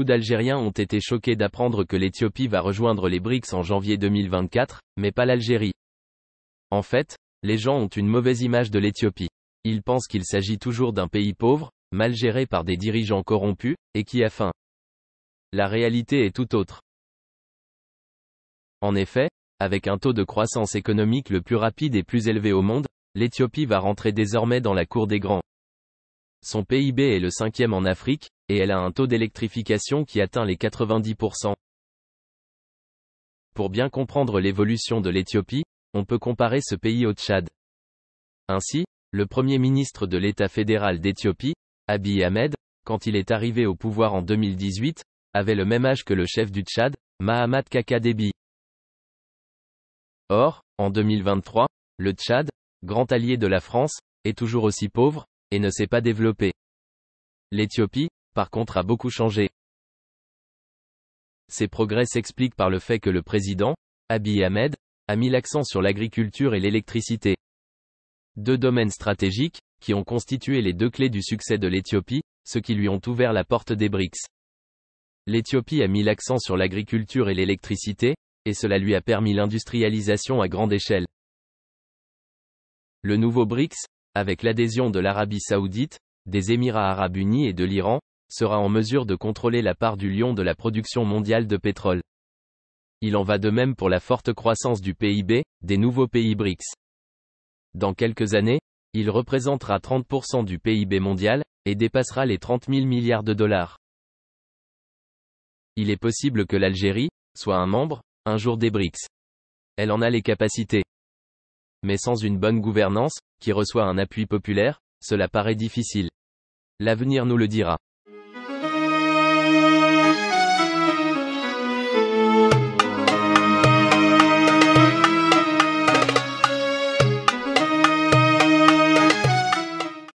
d'Algériens ont été choqués d'apprendre que l'Éthiopie va rejoindre les BRICS en janvier 2024, mais pas l'Algérie. En fait, les gens ont une mauvaise image de l'Éthiopie. Ils pensent qu'il s'agit toujours d'un pays pauvre, mal géré par des dirigeants corrompus, et qui a faim. La réalité est tout autre. En effet, avec un taux de croissance économique le plus rapide et plus élevé au monde, l'Éthiopie va rentrer désormais dans la cour des grands. Son PIB est le 5e en Afrique, et elle a un taux d'électrification qui atteint les 90%. Pour bien comprendre l'évolution de l'Éthiopie, on peut comparer ce pays au Tchad. Ainsi, le premier ministre de l'État fédéral d'Éthiopie, Abiy Ahmed, quand il est arrivé au pouvoir en 2018, avait le même âge que le chef du Tchad, Mahamat Kaka Déby. Or, en 2023, le Tchad, grand allié de la France, est toujours aussi pauvre, et ne s'est pas développé. L'Éthiopie, par contre, a beaucoup changé. Ces progrès s'expliquent par le fait que le président, Abiy Ahmed, a mis l'accent sur l'agriculture et l'électricité. Deux domaines stratégiques, qui ont constitué les deux clés du succès de l'Éthiopie, ceux qui lui ont ouvert la porte des BRICS. L'Éthiopie a mis l'accent sur l'agriculture et l'électricité, et cela lui a permis l'industrialisation à grande échelle. Le nouveau BRICS, avec l'adhésion de l'Arabie Saoudite, des Émirats Arabes Unis et de l'Iran, sera en mesure de contrôler la part du lion de la production mondiale de pétrole. Il en va de même pour la forte croissance du PIB, des nouveaux pays BRICS. Dans quelques années, il représentera 30% du PIB mondial, et dépassera les 30 000 milliards de dollars. Il est possible que l'Algérie soit un membre, un jour des BRICS. Elle en a les capacités. Mais sans une bonne gouvernance, qui reçoit un appui populaire, cela paraît difficile. L'avenir nous le dira.